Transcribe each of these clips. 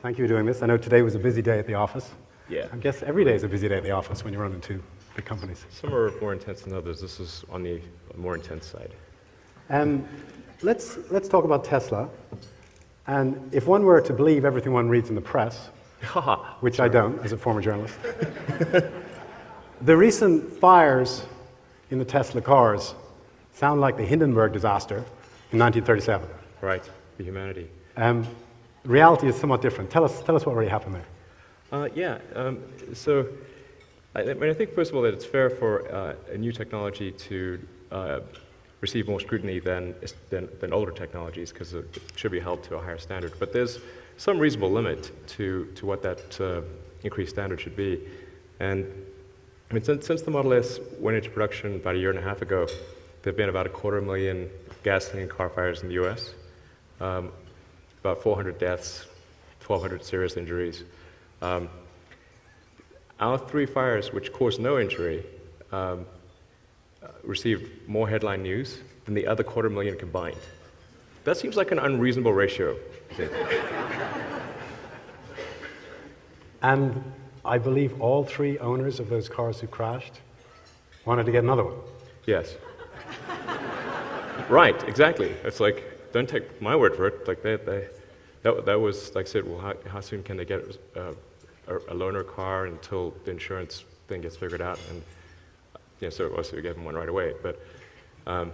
Thank you for doing this. I know today was a busy day at the office. Yeah. I guess every day is a busy day at the office when you run into big companies. Some are more intense than others. This is on the more intense side. Let's talk about Tesla. And if one were to believe everything one reads in the press, which I don't as a former journalist, the recent fires in the Tesla cars sound like the Hindenburg disaster in 1937. Right, the humanity. Reality is somewhat different. Tell us what really happened there. So I think, first of all, that it's fair for a new technology to receive more scrutiny than older technologies, because it should be held to a higher standard. But there's some reasonable limit to what that increased standard should be. And I mean, since the Model S went into production about a year and a half ago, there have been about 250,000 gasoline car fires in the US, about 400 deaths, 1,200 serious injuries. Our 3 fires, which caused no injury, received more headline news than the other 250,000 combined. That seems like an unreasonable ratio, I think. And I believe all 3 owners of those cars who crashed wanted to get another one. Yes. Right, exactly. It's like, don't take my word for it. Like that was, like I said, well, how soon can they get a loaner car until the insurance thing gets figured out? And so also we gave them one right away. But I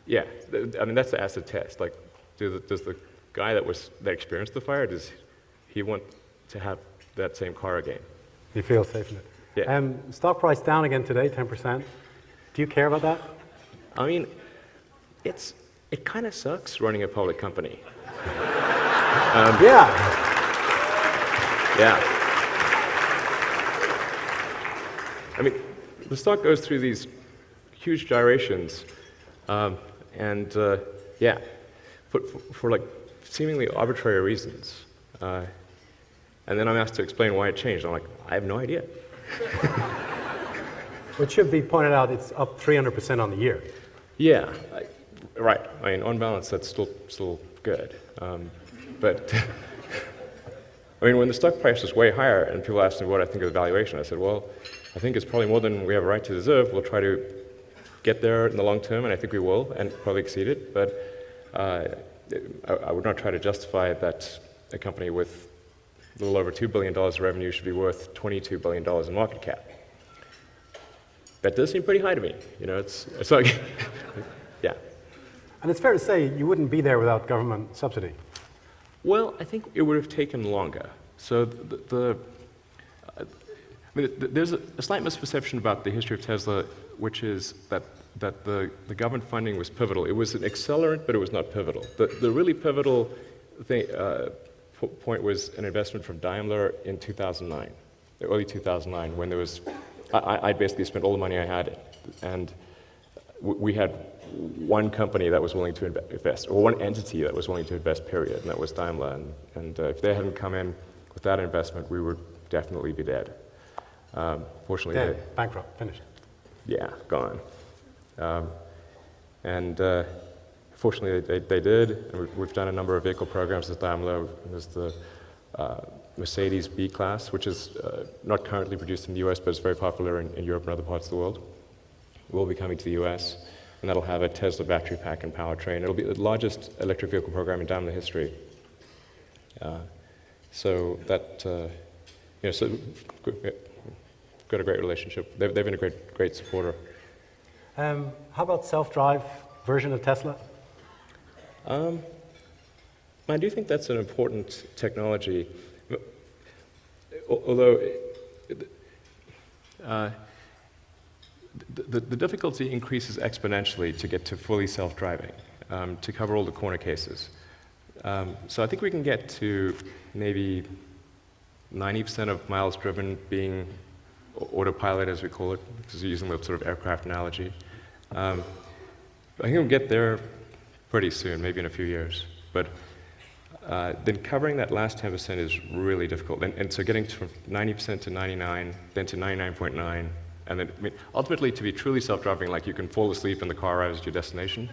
mean, that's the acid test. Like, does the guy that experienced the fire, does he want to have that same car again? You feel safe in it. Yeah. Stock price down again today, 10%. Do you care about that? I mean, it kind of sucks running a public company. Yeah. I mean, the stock goes through these huge gyrations, for like seemingly arbitrary reasons. And then I'm asked to explain why it changed. I'm like, I have no idea. It should be pointed out it's up 300% on the year. Yeah, right. I mean, on balance, that's still good. But I mean, when the stock price was way higher and people asked me what I think of the valuation, I said, well, I think it's probably more than we have a right to deserve. We'll try to get there in the long term, and I think we will, and probably exceed it. But I would not try to justify that a company with a little over $2 billion of revenue should be worth $22 billion in market cap. That does seem pretty high to me. It's like, yeah. And it's fair to say you wouldn't be there without government subsidy. Well, I think it would have taken longer. So there's a slight misperception about the history of Tesla, which is that the government funding was pivotal. It was an accelerant, but it was not pivotal. The really pivotal point was an investment from Daimler in 2009, early 2009, when there was, I basically spent all the money I had, and we had one company that was willing to invest, or one entity that was willing to invest, period, and that was Daimler. And if they hadn't come in with that investment, we would definitely be dead. Fortunately, dead, bankrupt, finished. Yeah, gone. Fortunately, they did, and we've done a number of vehicle programs with Daimler. There's the Mercedes B-Class, which is not currently produced in the US, but it's very popular in Europe and other parts of the world. Will be coming to the US, and that'll have a Tesla battery pack and powertrain. It'll be the largest electric vehicle program in Daimler history. So got a great relationship. They've been a great supporter. How about self-drive version of Tesla? I do think that's an important technology, although the difficulty increases exponentially to get to fully self-driving, to cover all the corner cases. So I think we can get to maybe 90% of miles driven being autopilot, as we call it, because we're using the sort of aircraft analogy. I think we'll get there pretty soon, maybe in a few years. But then covering that last 10% is really difficult. And so getting from 90% to 99, then to 99.9, and then ultimately to be truly self-driving, like you can fall asleep in the car arrives at your destination,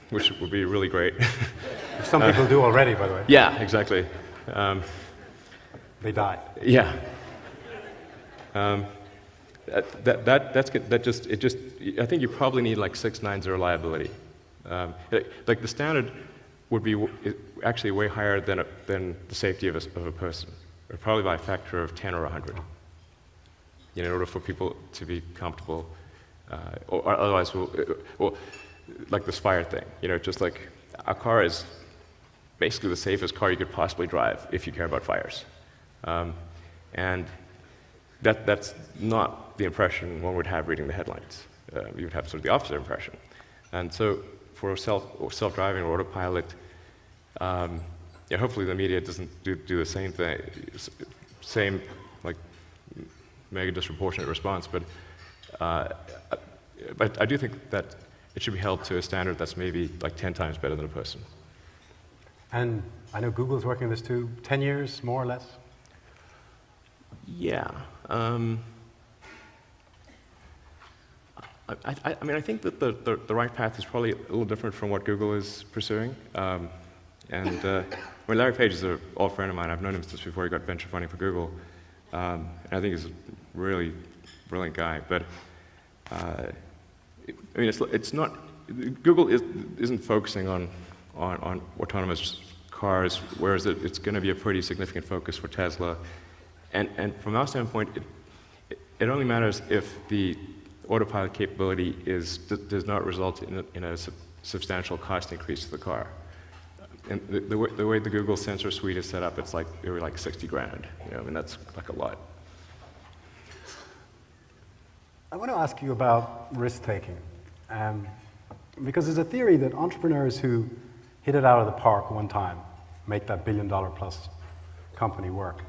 which would be really great. Some people do already, by the way. Yeah, exactly. They died. Yeah. That's good. I think you probably need like 6 nines of reliability. Like the standard would be actually way higher than the safety of a person, or probably by a factor of 10 or 100. In order for people to be comfortable, or otherwise, well, like this fire thing. Just like a car is basically the safest car you could possibly drive if you care about fires, and that's not the impression one would have reading the headlines. You would have sort of the opposite impression. And so for self-driving or autopilot, hopefully the media doesn't do the same thing, same like mega disproportionate response. But I do think that it should be held to a standard that's maybe like 10 times better than a person. And I know Google's working on this too. 10 years, more or less? Yeah. I think that the right path is probably a little different from what Google is pursuing. Larry Page is an old friend of mine. I've known him since before he got venture funding for Google. And I think he's a really brilliant guy. But it's not. Google isn't focusing on autonomous cars, whereas it's going to be a pretty significant focus for Tesla. And from our standpoint, it only matters if the autopilot capability does not result in a substantial cost increase to the car. And the way the Google sensor suite is set up, it's like they were like 60 grand. That's like a lot. I want to ask you about risk-taking, because there's a theory that entrepreneurs who hit it out of the park one time make that $1 billion+ company work.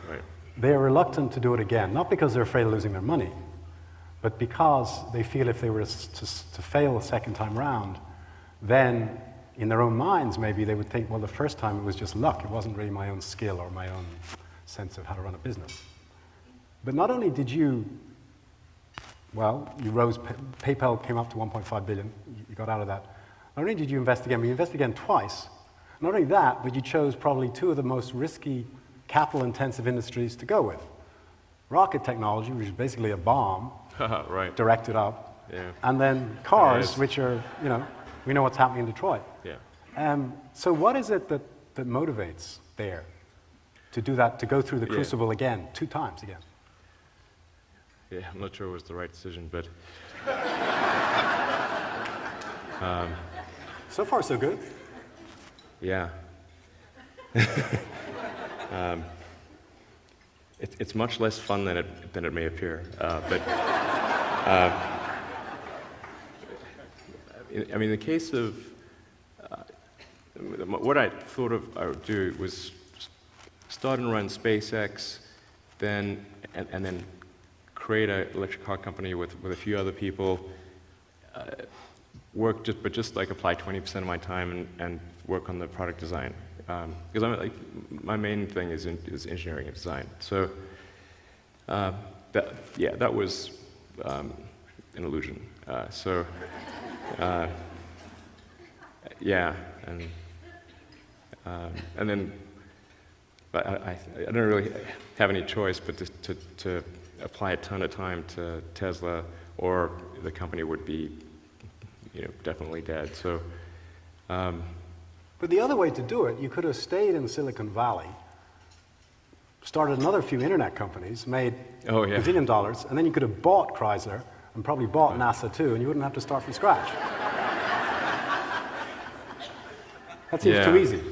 Right. They're reluctant to do it again, not because they're afraid of losing their money, but because they feel if they were to fail a second time round, then in their own minds maybe they would think, well, the first time it was just luck, it wasn't really my own skill or my own sense of how to run a business. But not only did you rose, PayPal came up to 1.5 billion, you got out of that. Not only did you invest again, but you invested again twice. Not only that, but you chose probably 2 of the most risky capital-intensive industries to go with. Rocket technology, which is basically a bomb, right. directed up, yeah. And then cars, which are, we know what's happening in Detroit. Yeah. So what is it that motivates there to do that, to go through the crucible again, 2 times again? Yeah, I'm not sure it was the right decision, but... so far, so good. Yeah. It's much less fun than it may appear, but in the case of what I thought I would do was start and run SpaceX, and then create an electric car company with a few other people. Just like apply 20% of my time and work on the product design. Because my main thing is engineering and design. So that was an illusion. And then I don't really have any choice but to apply a ton of time to Tesla, or the company would be definitely dead. So. But the other way to do it, you could have stayed in Silicon Valley, started another few internet companies, made $1 billion, and then you could have bought Chrysler and probably bought NASA too, and you wouldn't have to start from scratch. That seems too easy.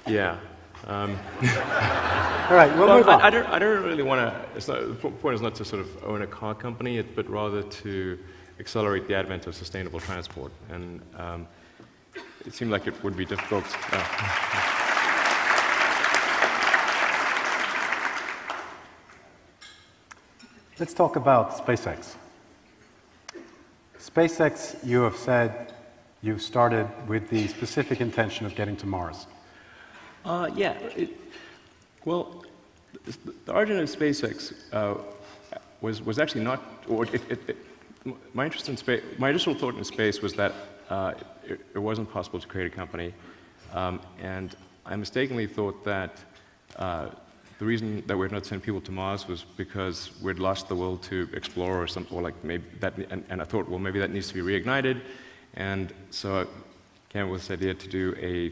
Yeah. All right, we'll move on. I don't really want to. The point is not to sort of own a car company, but rather to accelerate the advent of sustainable transport. And it seemed like it would be difficult. Let's talk about SpaceX. SpaceX, you have said you started with the specific intention of getting to Mars. Well, the origin of SpaceX was actually not. My interest in space, my initial thought in space was that it wasn't possible to create a company, and I mistakenly thought that the reason that we'd not sent people to Mars was because we'd lost the will to explore or something, or like maybe that, and I thought, well, maybe that needs to be reignited, and so I came up with this idea to do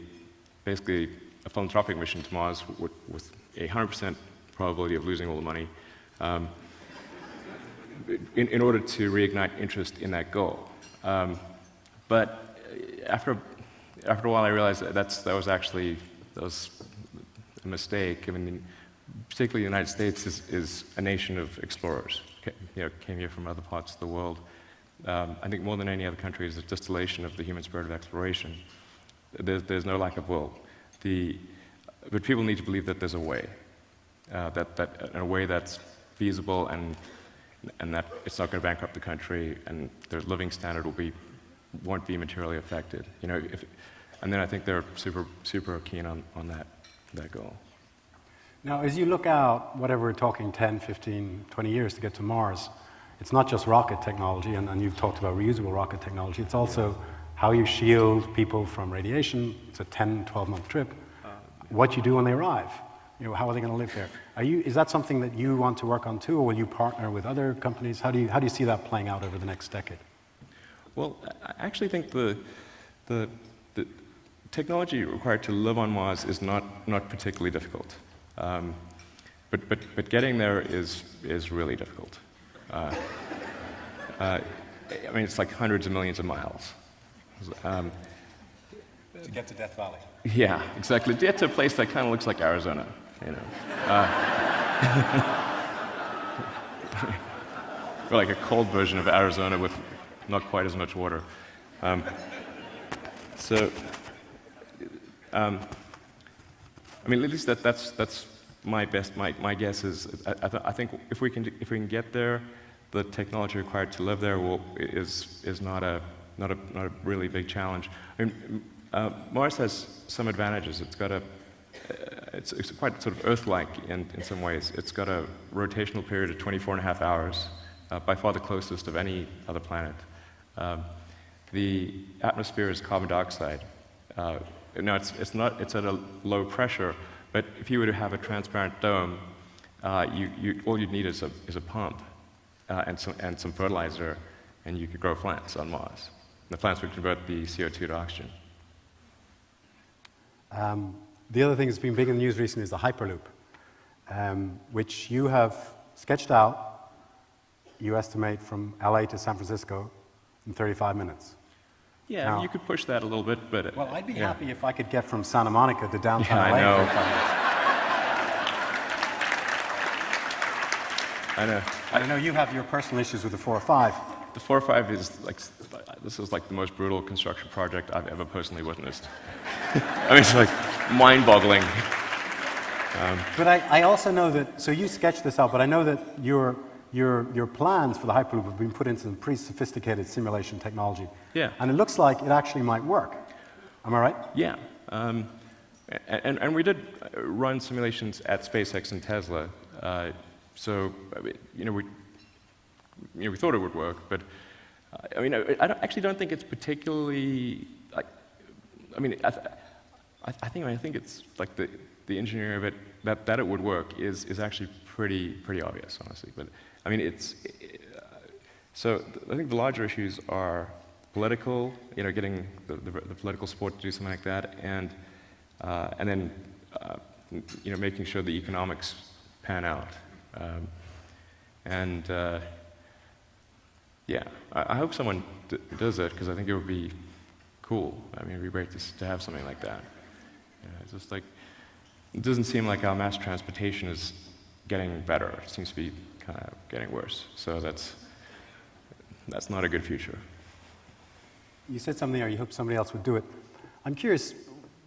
basically a philanthropic mission to Mars with a 100% probability of losing all the money, in order to reignite interest in that goal. But after a while, I realized that was a mistake. I mean, particularly the United States is a nation of explorers. Came here from other parts of the world. I think more than any other country is a distillation of the human spirit of exploration. There's no lack of will. But people need to believe that there's a way, that in a way that's feasible and that it's not going to bankrupt the country, and their living standard won't be materially affected. And then I think they're super keen on that goal. Now, as you look out, whatever we're talking, 10, 15, 20 years to get to Mars, it's not just rocket technology, and you've talked about reusable rocket technology, it's also how you shield people from radiation. It's a 10, 12-month trip. What you do when they arrive. How are they going to live there? Is that something that you want to work on too, or will you partner with other companies? How do you see that playing out over the next decade? Well, I actually think the technology required to live on Mars is not particularly difficult. But getting there is really difficult. I mean, it's like hundreds of millions of miles. To get to Death Valley. Yeah, exactly. To get to a place that kind of looks like Arizona, or like a cold version of Arizona with not quite as much water. I mean, at least that's my guess is I think if we can get there, the technology required to live there is not a really big challenge. I mean, Mars has some advantages. It's quite sort of Earth-like in some ways. It's got a rotational period of 24.5 hours, by far the closest of any other planet. The atmosphere is carbon dioxide. No, it's at a low pressure, but if you were to have a transparent dome, all you'd need is a pump and some fertilizer, and you could grow plants on Mars. The plants would convert the CO2 to oxygen. The other thing that's been big in the news recently is the Hyperloop, which you have sketched out, you estimate, from LA to San Francisco in 35 minutes. Yeah, now, you could push that a little bit, but... Well, I'd be happy if I could get from Santa Monica to downtown LA I know. in 35 minutes. I know. I know you have your personal issues with the 405. The 405 is like the most brutal construction project I've ever personally witnessed. I mean, it's like mind-boggling. But I also know that, so you sketched this out, but I know that your plans for the Hyperloop have been put into some pretty sophisticated simulation technology. Yeah. And it looks like it actually might work. Am I right? Yeah. And we did run simulations at SpaceX and Tesla. So, we thought it would work, but I mean, I actually don't think it's particularly like. I mean, I think it's like the engineering of it that it would work is actually pretty obvious, honestly. But I mean, so I think the larger issues are political, getting the political support to do something like that, and then making sure the economics pan out. Yeah, I hope someone does it, because I think it would be cool. I mean, it would be great to have something like that. It's just like, it doesn't seem like our mass transportation is getting better. It seems to be kind of getting worse. So that's not a good future. You said something there, you hope somebody else would do it. I'm curious,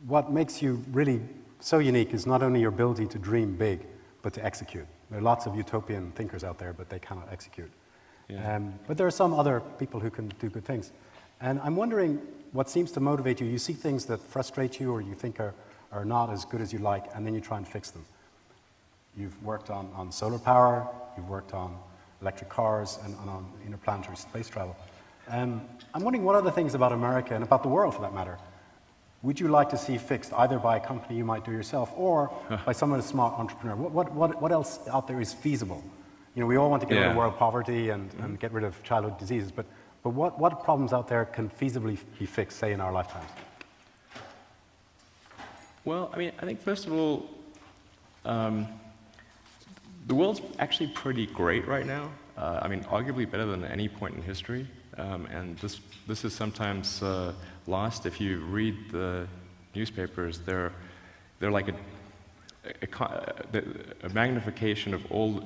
what makes you really so unique is not only your ability to dream big, but to execute. There are lots of utopian thinkers out there, but they cannot execute. Yeah. But there are some other people who can do good things. And I'm wondering what seems to motivate you. You see things that frustrate you or you think are not as good as you like, and then you try and fix them. You've worked on solar power, you've worked on electric cars, and on interplanetary space travel. I'm wondering what other things about America, and about the world for that matter, would you like to see fixed either by a company you might do yourself or by someone, a smart entrepreneur? What else out there is feasible? You know, we all want to get rid of world poverty and get rid of childhood diseases, but what problems out there can feasibly be fixed, say, in our lifetimes? Well, I mean, I think first of all, the world's actually pretty great right now. I mean, arguably better than any point in history. And this is sometimes lost. If you read the newspapers, they're like a magnification of all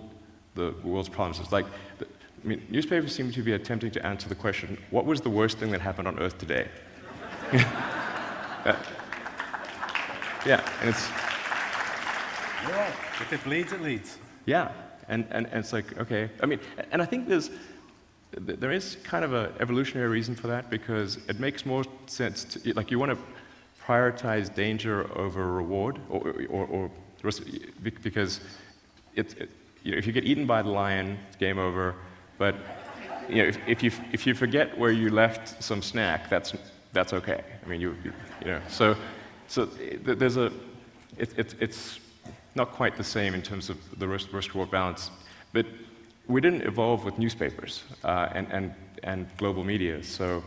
the world's problems. It's like, I mean, newspapers seem to be attempting to answer the question, what was the worst thing that happened on Earth today? Yeah, and it's... You're right. If it bleeds, it leads. Yeah, and it's like, okay. I mean, and I think there is kind of an evolutionary reason for that, because it makes more sense to, like, you want to prioritize danger over reward, or risk, because you know, if you get eaten by the lion, it's game over. But you know, if you forget where you left some snack, that's okay. I mean, you know, so there's it's not quite the same in terms of the risk-reward balance, but we didn't evolve with newspapers and global media. So,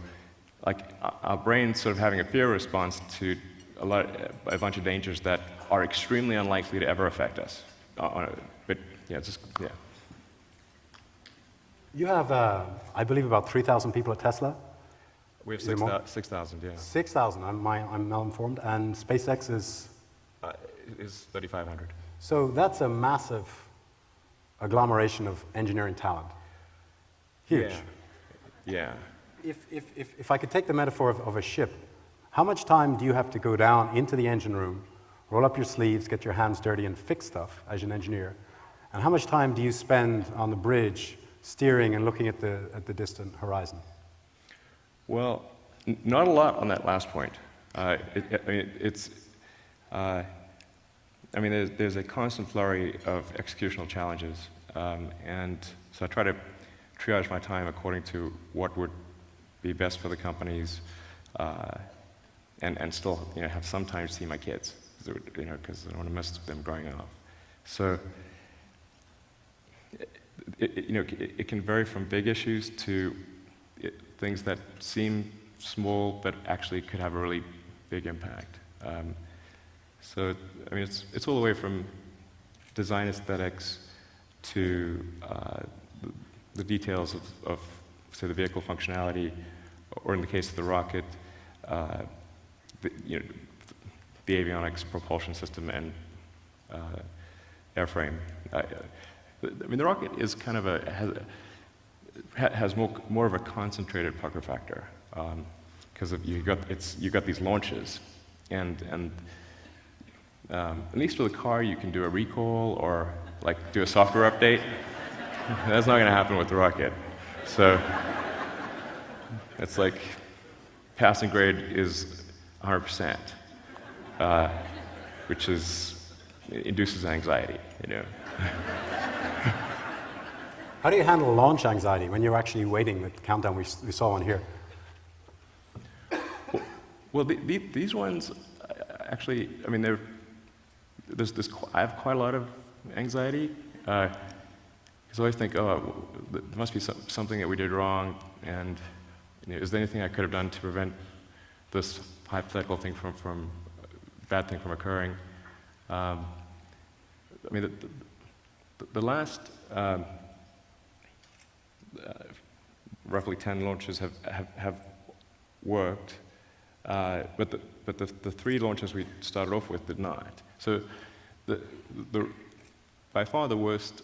like, our brain's sort of having a fear response to a bunch of dangers that are extremely unlikely to ever affect us. But yeah, yeah. You have, I believe, about 3,000 people at Tesla. We have 6,000, yeah. 6,000. I'm malinformed, and SpaceX is 3,500. So that's a massive agglomeration of engineering talent. Huge. Yeah. If I could take the metaphor of a ship, how much time do you have to go down into the engine room, roll up your sleeves, get your hands dirty, and fix stuff as an engineer? And how much time do you spend on the bridge steering and looking at the distant horizon? Well, not a lot on that last point. There's a constant flurry of executional challenges, and so I try to triage my time according to what would be best for the companies, and still, you know, have some time to see my kids, you know, because I don't want to miss them growing up. So, it can vary from big issues to things that seem small but actually could have a really big impact. So, I mean, it's all the way from design aesthetics to the details of, say, the vehicle functionality, or in the case of the rocket, the avionics, propulsion system, and airframe. I mean, the rocket is kind of has more of a concentrated pucker factor, because you've got these launches, and at least with a car you can do a recall or like do a software update. That's not going to happen with the rocket. So it's like passing grade is 100%, which induces anxiety, you know. How do you handle launch anxiety when you're actually waiting the countdown we saw on here? Well, these ones, actually, I mean, I have quite a lot of anxiety, because I always think, oh, there must be something that we did wrong, and you know, is there anything I could have done to prevent this hypothetical thing bad thing from occurring? I mean, the last roughly 10 launches have worked, but the 3 launches we started off with did not. So by far the worst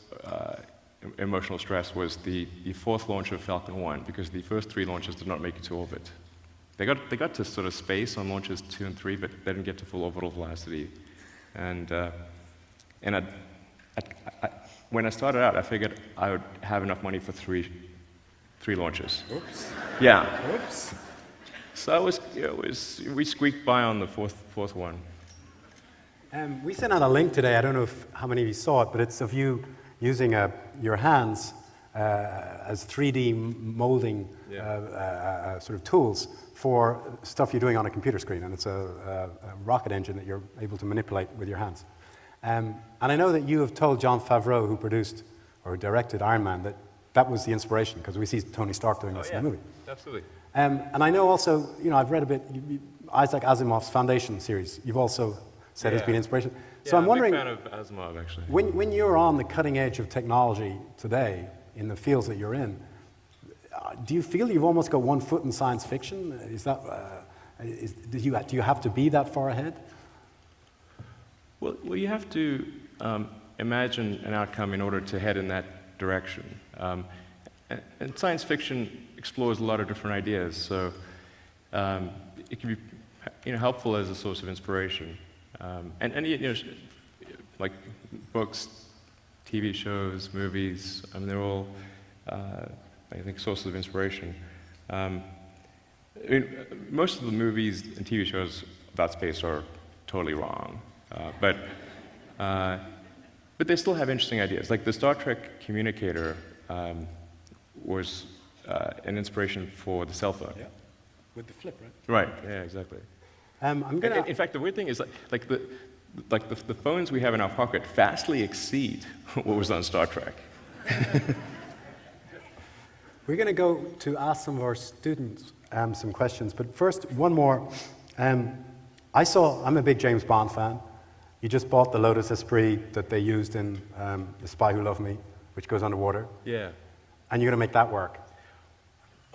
emotional stress was the 4th launch of Falcon 1, because the first 3 launches did not make it to orbit. They got to sort of space on launches 2 and 3, but they didn't get to full orbital velocity. And when I started out, I figured I would have enough money for three launches. Oops. Yeah. Oops. So we squeaked by on the fourth one. We sent out a link today. I don't know how many of you saw it, but it's of you using your hands as 3D molding sort of tools for stuff you're doing on a computer screen, and it's a rocket engine that you're able to manipulate with your hands. And I know that you have told Jon Favreau, who produced or directed Iron Man, that that was the inspiration, because we see Tony Stark doing this in the movie. Absolutely. And I know also, I've read a bit, Isaac Asimov's Foundation series, you've also said has been inspiration. So I'm wondering, I'm a big fan of Asimov, actually. when you're on the cutting edge of technology today, in the fields that you're in, do you feel you've almost got one foot in science fiction? Is that, do you have to be that far ahead? Well, you have to imagine an outcome in order to head in that direction. And science fiction explores a lot of different ideas, so it can be helpful as a source of inspiration. And like books, TV shows, movies, I mean, they're all, I think, sources of inspiration. I mean, most of the movies and TV shows about space are totally wrong, but they still have interesting ideas. Like the Star Trek communicator was an inspiration for the cell phone. Yeah, with the flip, right? Right. Yeah, exactly. In fact, the weird thing is, like the phones we have in our pocket vastly exceed what was on Star Trek. We're going to go to ask some of our students some questions, but first, one more. I'm a big James Bond fan. You just bought the Lotus Esprit that they used in The Spy Who Loved Me, which goes underwater. Yeah. And you're going to make that work.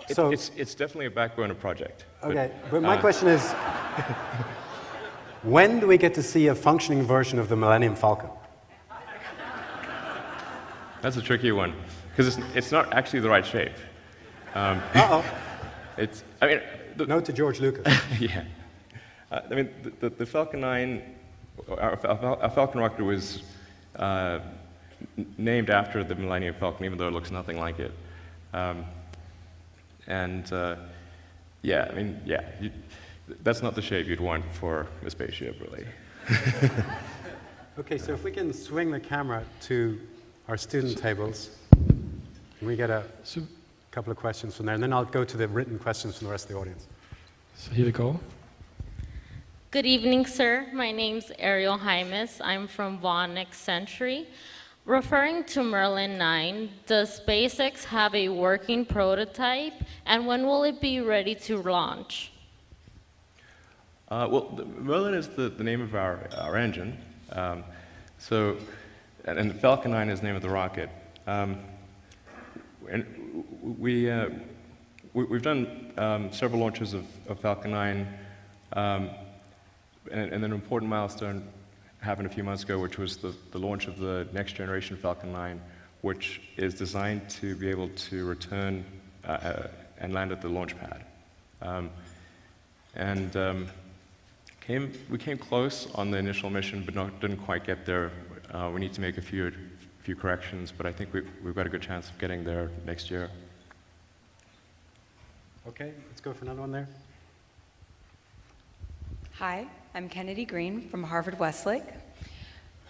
It's definitely a backburner project. Okay, but my question is, when do we get to see a functioning version of the Millennium Falcon? That's a tricky one, because it's not actually the right shape. Uh-oh. Note to George Lucas. Yeah. I mean, the Falcon 9, our Falcon rocket was named after the Millennium Falcon, even though it looks nothing like it. That's not the shape you'd want for a spaceship, really. Okay, so if we can swing the camera to our student tables, can we get a couple of questions from there, and then I'll go to the written questions from the rest of the audience. So here we go. Good evening, sir. My name's Ariel Jaimes. I'm from Vaughan Next Century. Referring to Merlin 9, does SpaceX have a working prototype, and when will it be ready to launch? Merlin is the name of our engine. And the Falcon 9 is the name of the rocket. And we've done several launches of Falcon 9, and an important milestone happened a few months ago, which was the launch of the next generation Falcon 9, which is designed to be able to return and land at the launch pad. We came close on the initial mission, but didn't quite get there. We need to make a few corrections, but I think we've got a good chance of getting there next year. Okay, let's go for another one there. Hi, I'm Kennedy Green from Harvard Westlake.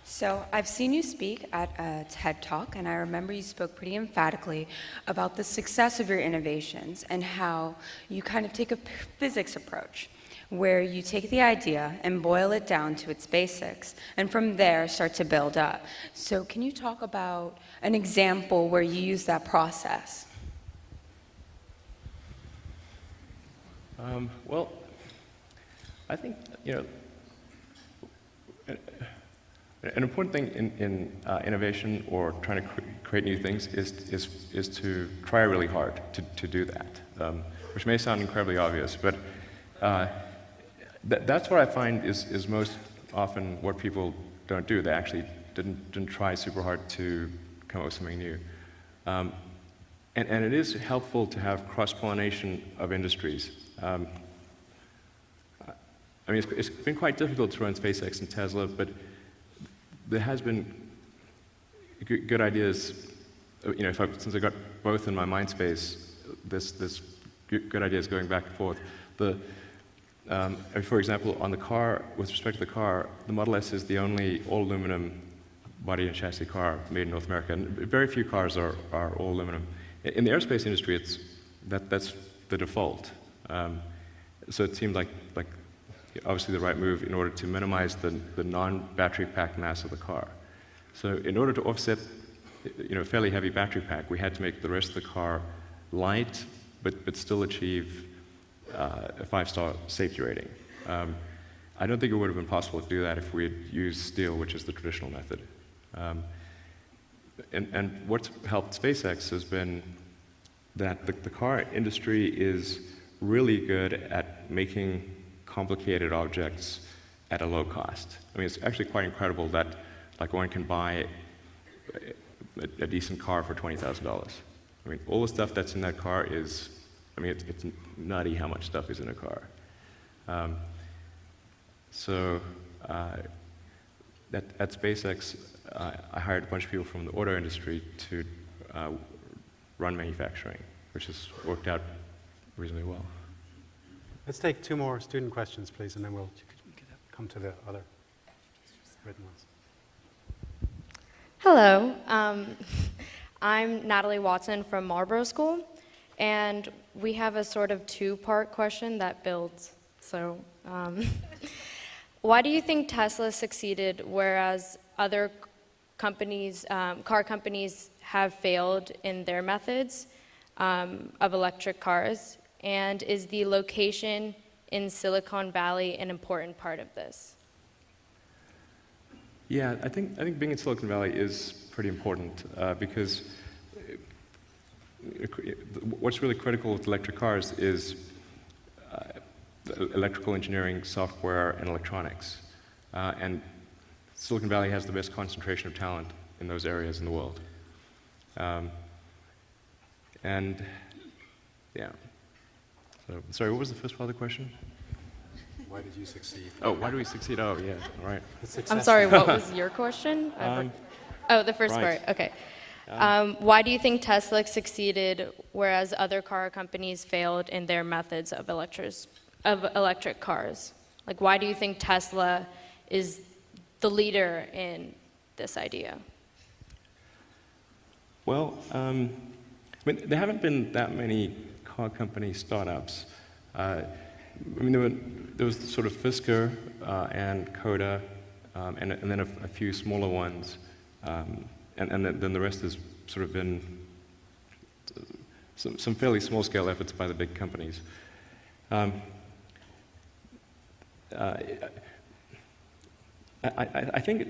So I've seen you speak at a TED Talk, and I remember you spoke pretty emphatically about the success of your innovations and how you kind of take a physics approach, where you take the idea and boil it down to its basics, and from there start to build up. So can you talk about an example where you use that process? Well, I think, an important thing in innovation or trying to create new things is to try really hard to do that, which may sound incredibly obvious, but that's what I find is most often what people don't do. They actually didn't try super hard to come up with something new. And it is helpful to have cross-pollination of industries. I mean, it's been quite difficult to run SpaceX and Tesla, but there has been good ideas. Since I got both in my mind space, there's good ideas going back and forth. For example, on the car, with respect to the car, the Model S is the only all-aluminum body and chassis car made in North America, and very few cars are all aluminum. In the aerospace industry, that's the default. So it seemed like obviously the right move in order to minimize the non-battery pack mass of the car. So in order to offset a fairly heavy battery pack, we had to make the rest of the car light, but still achieve a 5-star safety rating. I don't think it would have been possible to do that if we had used steel, which is the traditional method. And what's helped SpaceX has been that the car industry is really good at making complicated objects at a low cost. I mean, it's actually quite incredible that one can buy a decent car for $20,000. I mean, all the stuff that's in that car is, I mean, it's nutty how much stuff is in a car. At SpaceX, I hired a bunch of people from the auto industry to run manufacturing, which has worked out reasonably well. Let's take 2 more student questions, please, and then we'll come to the other written ones. Hello, I'm Natalie Watson from Marlborough School, and we have a sort of 2-part question that builds. So, why do you think Tesla succeeded whereas other companies, car companies, have failed in their methods of electric cars? And is the location in Silicon Valley an important part of this? Yeah, I think being in Silicon Valley is pretty important because what's really critical with electric cars is electrical engineering, software, and electronics. And Silicon Valley has the best concentration of talent in those areas in the world. And yeah. So, sorry, what was the first part of the question? Why did you succeed? Oh, why do we succeed? Oh, yeah, all right. I'm sorry, what was your question? Oh, the first right. part, okay. Why do you think Tesla succeeded whereas other car companies failed in their methods of electric cars? Like, why do you think Tesla is the leader in this idea? Well, I mean, there haven't been that many car company startups. I mean, there was sort of Fisker and Coda, and then a few smaller ones, and then the rest has sort of been some fairly small-scale efforts by the big companies. I think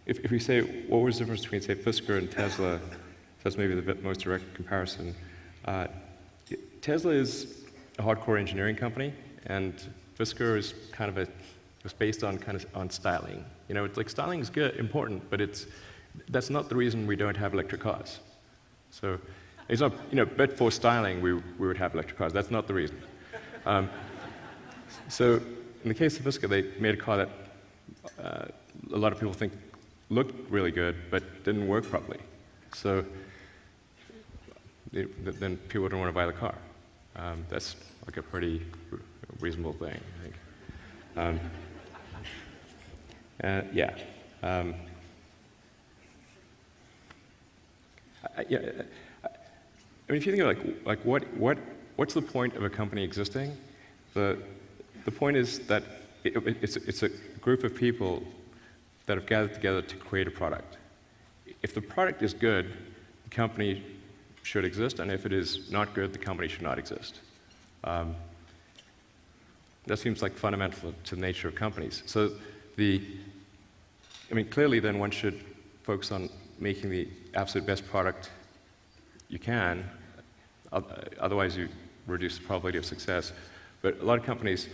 if we say what was the difference between, say, Fisker and Tesla, that's maybe the most direct comparison. Tesla is a hardcore engineering company, and Fisker is kind of was based on styling. You know, it's like styling is good, important, but that's not the reason we don't have electric cars. So it's not, but for styling we would have electric cars. That's not the reason. So in the case of Fisker, they made a car that a lot of people think looked really good, but didn't work properly. So then people don't want to buy the car. That's like a pretty reasonable thing, I think. Yeah. I mean, if you think of what's the point of a company existing? The point is that it's a group of people that have gathered together to create a product. If the product is good, the company should exist, and if it is not good, the company should not exist. That seems like fundamental to the nature of companies. So clearly then one should focus on making the absolute best product you can, otherwise you reduce the probability of success. But a lot of companies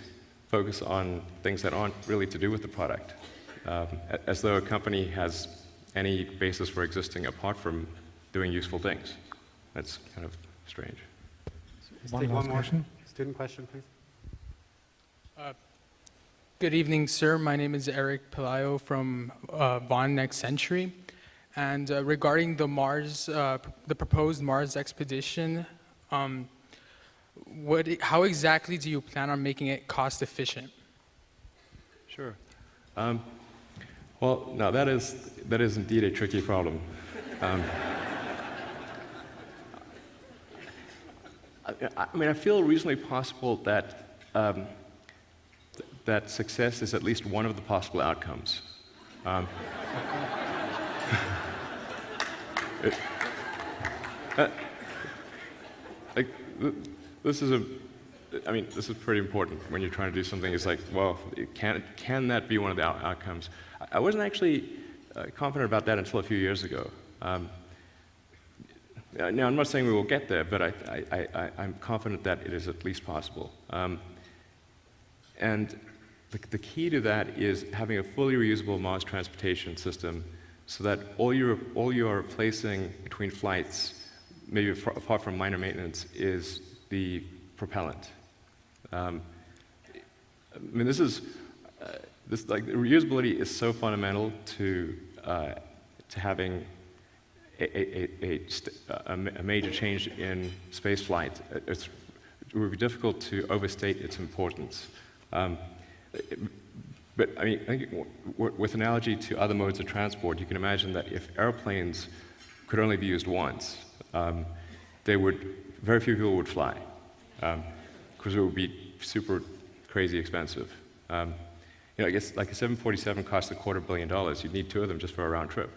focus on things that aren't really to do with the product, as though a company has any basis for existing apart from doing useful things. That's kind of strange. Let's take one more student question, please. Good evening, sir. My name is Eric Pelayo from Vaughan Next Century. And regarding the proposed Mars expedition, how exactly do you plan on making it cost efficient? Sure. Well, no, that is indeed a tricky problem. Um, I mean, I feel reasonably possible that that success is at least one of the possible outcomes. Um, it- like, this is I mean, this is pretty important when you're trying to do something. It's like, well, can that be one of the outcomes? I wasn't actually confident about that until a few years ago. Now, I'm not saying we will get there, but I'm confident that it is at least possible. And the key to that is having a fully reusable Mars transportation system so that all you are replacing between flights, maybe apart from minor maintenance, is the propellant. I mean, like, reusability is so fundamental to having a major change in space flight. It would be difficult to overstate its importance. But I mean, I think with analogy to other modes of transport, you can imagine that if airplanes could only be used once, very few people would fly, because it would be super crazy expensive. I guess like a 747 costs $250 million. You'd need 2 of them just for a round trip.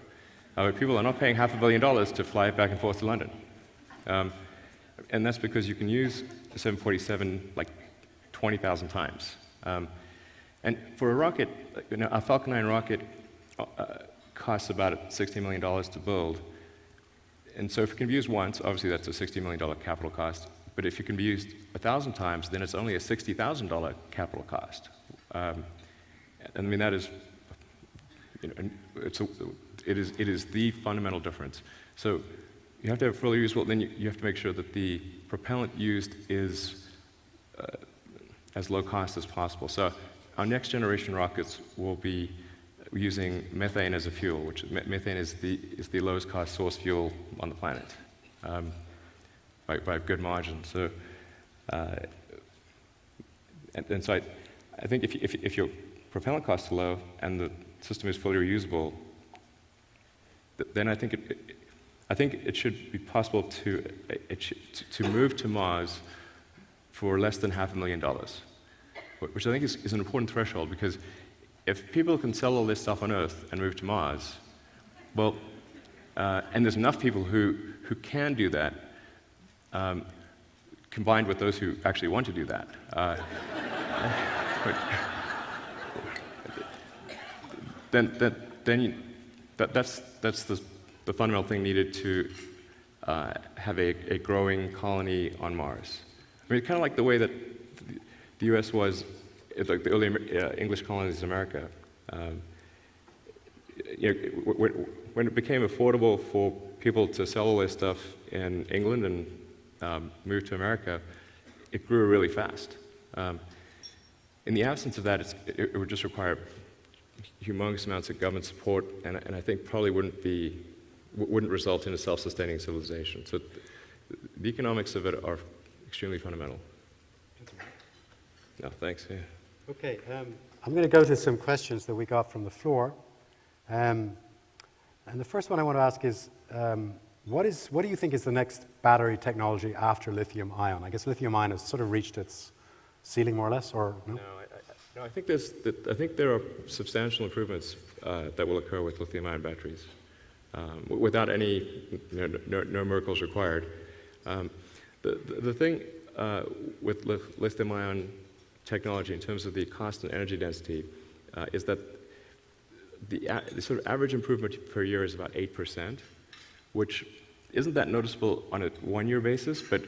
But people are not paying $500 million to fly back and forth to London. And that's because you can use a 747 like 20,000 times. And for a rocket, a Falcon 9 rocket costs about $60 million to build. And so if it can be used once, obviously that's a $60 million capital cost. But if it can be used 1,000 times, then it's only a $60,000 capital cost. And I mean, that is, it is the fundamental difference. So you have to have fully usable, then you have to make sure that the propellant used is as low cost as possible. So our next generation rockets will be using methane as a fuel, which methane is the lowest cost source fuel on the planet, by a good margin. So, and so I think if your propellant costs are low and the system is fully reusable, then I think it should be possible to move to Mars for less than $500,000, which I think is an important threshold, because if people can sell all this stuff on Earth and move to Mars, well, and there's enough people who can do that, combined with those who actually want to do that, then that's the fundamental thing needed to have a growing colony on Mars. I mean, kind of like the way that the U.S. was, like the early English colonies in America. When it became affordable for people to sell all their stuff in England and move to America, it grew really fast. In the absence of that, it would just require humongous amounts of government support, and I think probably wouldn't result in a self-sustaining civilization. So the economics of it are extremely fundamental. No, thanks. Yeah. Okay, I'm going to go to some questions that we got from the floor. And the first one I want to ask is, what do you think is the next battery technology after lithium-ion? I guess lithium-ion has sort of reached its ceiling, more or less, or no? No, I think there are substantial improvements that will occur with lithium-ion batteries, without any no miracles required. The thing with lithium-ion technology in terms of the cost and energy density is that the sort of average improvement per year is about 8%, which isn't that noticeable on a one-year basis, but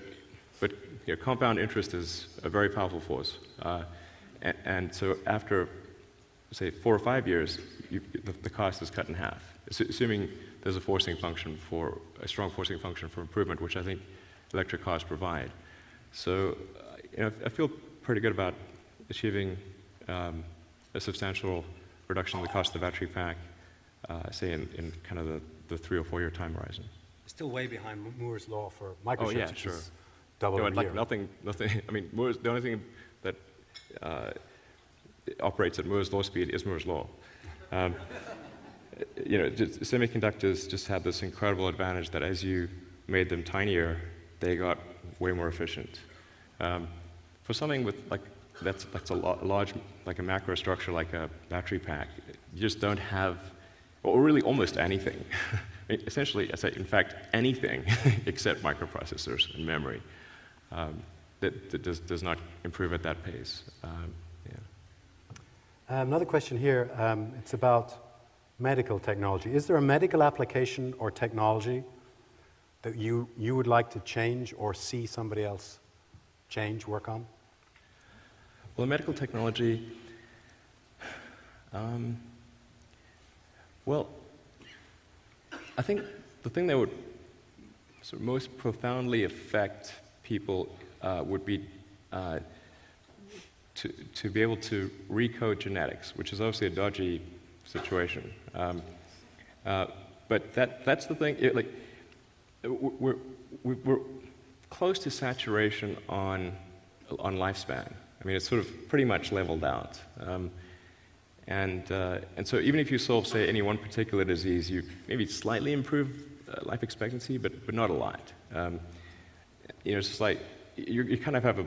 compound interest is a very powerful force. And so after, say, 4 or 5 years, the cost is cut in half, assuming there's a strong forcing function for improvement, which I think electric cars provide. So I feel pretty good about achieving a substantial reduction in the cost of the battery pack, say in kind of the 3 or 4 year time horizon. Still way behind Moore's law for microchips. Oh yeah, sure. Double a year. Nothing. I mean, the only thing that operates at Moore's law speed is Moore's law. semiconductors just had this incredible advantage that as you made them tinier, they got way more efficient. For something with that's a large, like a macro structure, like a battery pack, you just don't have, or really almost anything. Essentially, in fact, anything except microprocessors and memory that does not improve at that pace. Another question here, it's about medical technology. Is there a medical application or technology that you would like to change or see somebody else work on? Well, medical technology, well, I think the thing that would sort of most profoundly affect people would be to be able to recode genetics, which is obviously a dodgy situation. But that's the thing. We're close to saturation on lifespan. I mean, it's sort of pretty much leveled out. And so even if you solve, say, any one particular disease, you maybe slightly improve life expectancy, but not a lot. It's just like you kind of have a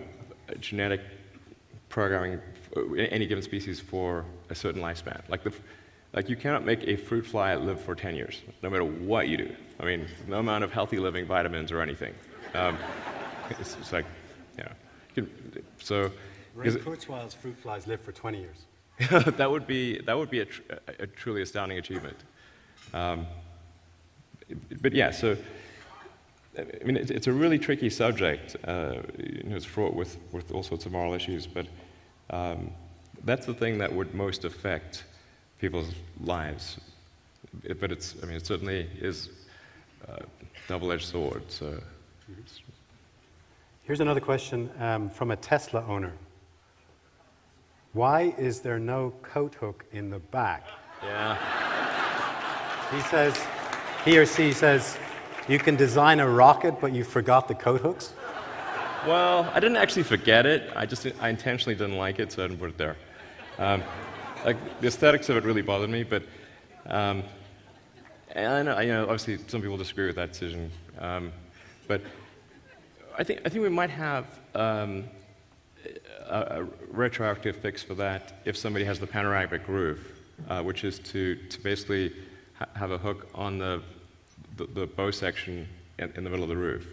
genetic programming in any given species for a certain lifespan. Like you cannot make a fruit fly live for 10 years, no matter what you do. I mean, no amount of healthy living vitamins or anything. It's like, so. Kurzweil's fruit flies live for 20 years. that would be a truly astounding achievement. But yeah, so I mean, it's a really tricky subject. It's fraught with all sorts of moral issues. But that's the thing that would most affect people's lives. But it certainly is a double-edged sword. So. Here's another question from a Tesla owner. Why is there no coat hook in the back? Yeah. He or she says, you can design a rocket, but you forgot the coat hooks? Well, I didn't actually forget it. I intentionally didn't like it, so I didn't put it there. The aesthetics of it really bothered me, but and I know, obviously some people disagree with that decision, but I think we might have a retroactive fix for that if somebody has the panoramic roof, which is to basically have a hook on the bow section in the middle of the roof,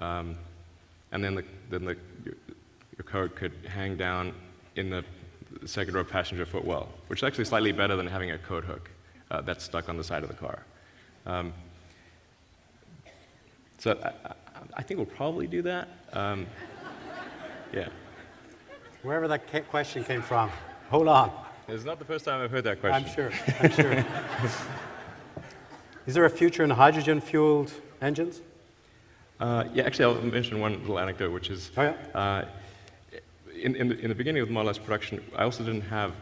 and then your coat could hang down in the second row passenger footwell, which is actually slightly better than having a coat hook that's stuck on the side of the car. So I think we'll probably do that. Yeah. Wherever that question came from, hold on. It's not the first time I've heard that question. I'm sure. Is there a future in hydrogen-fueled engines? Yeah, actually, I'll mention one little anecdote, which is in the beginning of Model S production, I also didn't have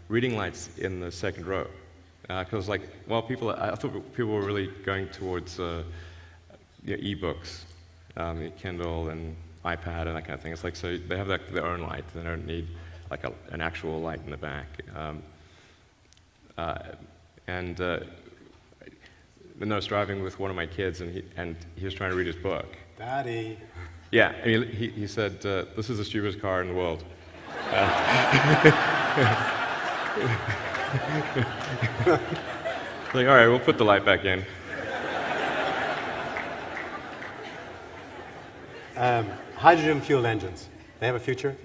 reading lights in the second row because, I thought people were really going towards e-books, Kindle and iPad and that kind of thing. It's like, so they have their own light. They don't need like an actual light in the back. Then I was driving with one of my kids, and he was trying to read his book. Daddy. Yeah, I mean, he said, "This is the stupidest car in the world." Like, all right, we'll put the light back in. Hydrogen-fueled engines, they have a future?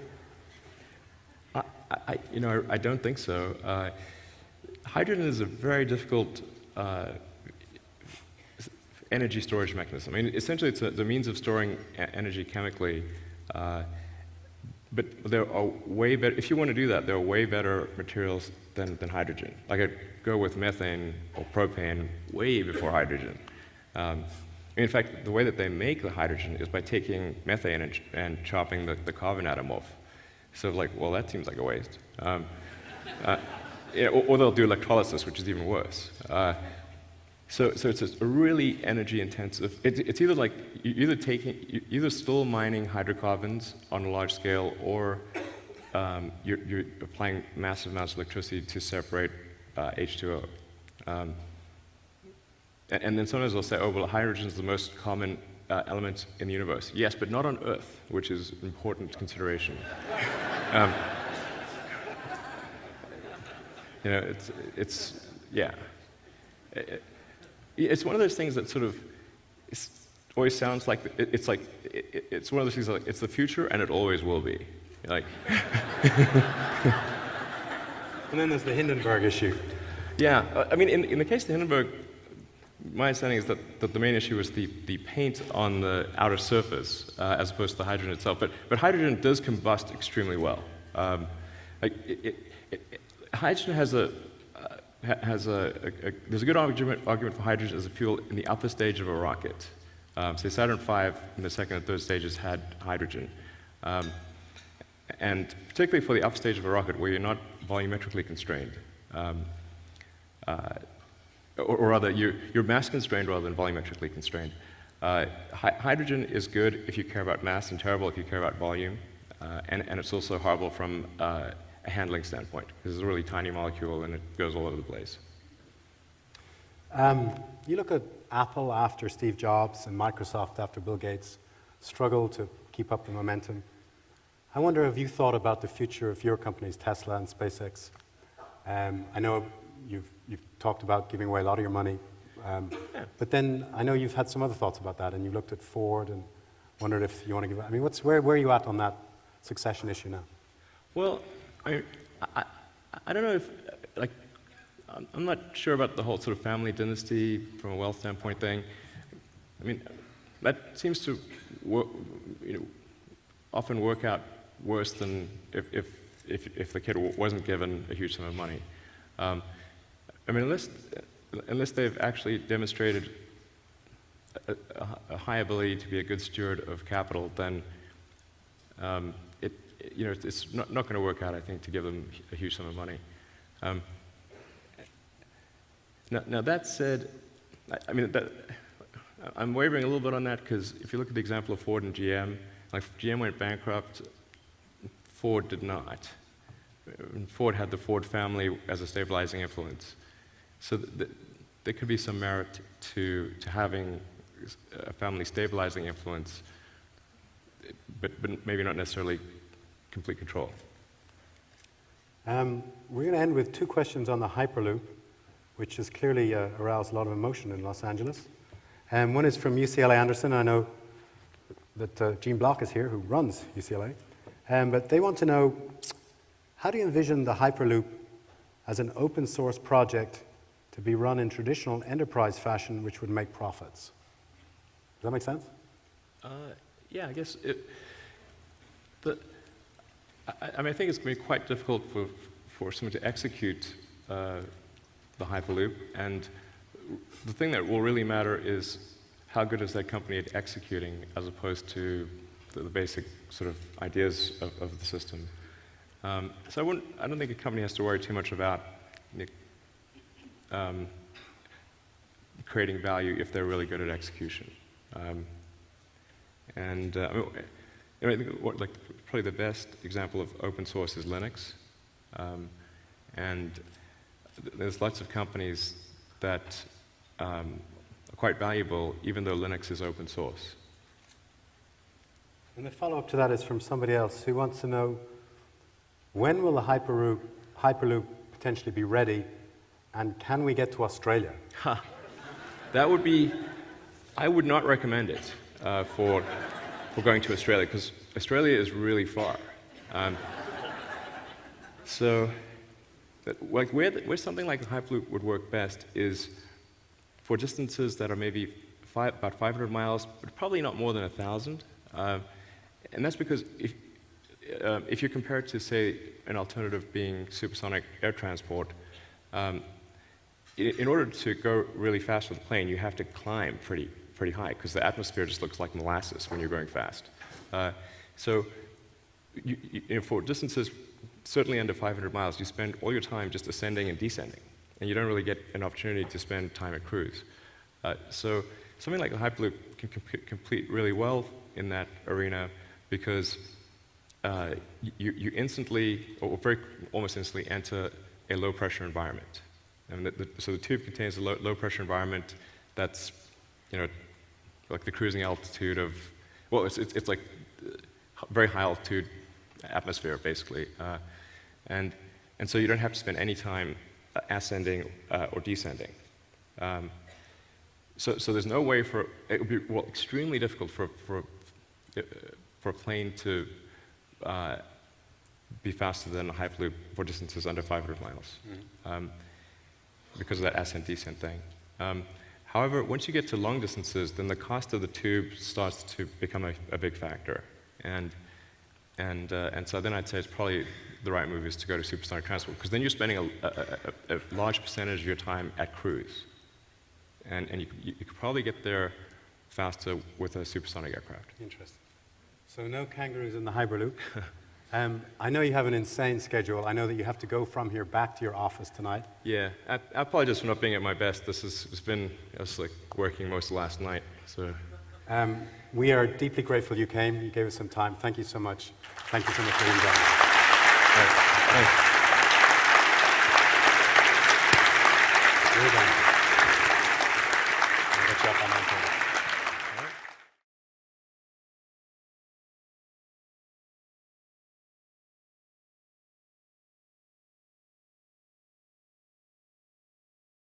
I don't think so. Hydrogen is a very difficult energy storage mechanism. I mean, essentially, it's the means of storing energy chemically. But there are way better. If you want to do that, there are way better materials than hydrogen. Like I'd go with methane or propane way before hydrogen. In fact, the way that they make the hydrogen is by taking methane and chopping the carbon atom off. So that seems like a waste. Or they'll do electrolysis, which is even worse. So it's a really energy intensive. It's either like you're either still mining hydrocarbons on a large scale, or you're applying massive amounts of electricity to separate H2O. And then sometimes they'll say, oh, well, hydrogen is the most common element in the universe. Yes, but not on Earth, which is an important consideration. You know, yeah. It's one of those things that sort of always sounds like, it's one of those things like, it's the future and it always will be. Like. And then there's the Hindenburg issue. Yeah, I mean, in the case of the Hindenburg, my understanding is that the main issue was the paint on the outer surface as opposed to the hydrogen itself. But hydrogen does combust extremely well. Hydrogen has there's a good argument for hydrogen as a fuel in the upper stage of a rocket. Say Saturn V in the second and third stages had hydrogen. And particularly for the upper stage of a rocket where you're not volumetrically constrained. Or rather, you're mass constrained rather than volumetrically constrained. Hydrogen is good if you care about mass and terrible if you care about volume. And it's also horrible from a handling standpoint, because it's a really tiny molecule and it goes all over the place. You look at Apple after Steve Jobs and Microsoft after Bill Gates struggle to keep up the momentum. I wonder, have you thought about the future of your companies, Tesla and SpaceX? I know you've talked about giving away a lot of your money, but then I know you've had some other thoughts about that, and you've looked at Ford and wondered if you want to give. I mean, where are you at on that succession issue now? Well, I don't know if, like, I'm not sure about the whole sort of family dynasty from a wealth standpoint thing. I mean, that seems to often work out worse than if the kid wasn't given a huge sum of money. I mean, unless they've actually demonstrated a high ability to be a good steward of capital, then it's not going to work out, I think, to give them a huge sum of money. Now that said, I mean, I'm wavering a little bit on that because if you look at the example of Ford and GM, like GM went bankrupt, Ford did not. Ford had the Ford family as a stabilizing influence. So there could be some merit to having a family stabilizing influence, but maybe not necessarily complete control. We're going to end with two questions on the Hyperloop, which has clearly aroused a lot of emotion in Los Angeles. One is from UCLA Anderson. I know that Gene Block is here, who runs UCLA. But they want to know, how do you envision the Hyperloop as an open source project to be run in traditional enterprise fashion, which would make profits? Does that make sense? Yeah, I guess I think it's going to be quite difficult for someone to execute the Hyperloop, and the thing that will really matter is how good is that company at executing, as opposed to the basic sort of ideas of the system. So I don't think a company has to worry too much about creating value if they're really good at execution. I think probably the best example of open source is Linux, and there's lots of companies that are quite valuable, even though Linux is open source. And the follow-up to that is from somebody else who wants to know, when will the Hyperloop potentially be ready, and can we get to Australia? That would be, I would not recommend it for going to Australia, because Australia is really far. So, where something like a Hyperloop would work best is for distances that are maybe about 500 miles, but probably not more than 1,000. And that's because if you compare it to, say, an alternative being supersonic air transport, in order to go really fast with a plane, you have to climb pretty high, because the atmosphere just looks like molasses when you're going fast. So for distances certainly under 500 miles, you spend all your time just ascending and descending, and you don't really get an opportunity to spend time at cruise. So something like a Hyperloop can compete really well in that arena, because you instantly, or almost instantly, enter a low-pressure environment. And so the tube contains a low pressure environment that's, like the cruising altitude of, well, it's like very high altitude atmosphere, basically. And so you don't have to spend any time ascending or descending. So there's no way it would be, well, extremely difficult for a plane to be faster than a Hyperloop for distances under 500 miles, because of that ascent-descent thing. However, once you get to long distances, then the cost of the tube starts to become a big factor. And so then I'd say it's probably the right move is to go to supersonic transport, because then you're spending a large percentage of your time at cruise. And you could probably get there faster with a supersonic aircraft. Interesting. So no kangaroos in the Hyperloop. I know you have an insane schedule. I know that you have to go from here back to your office tonight. Yeah, I apologize for not being at my best. It's been like working most of last night. So. We are deeply grateful you came. You gave us some time. Thank you so much. Thank you so much for being down. Right. Thanks. You're done. I'll get you up on my phone.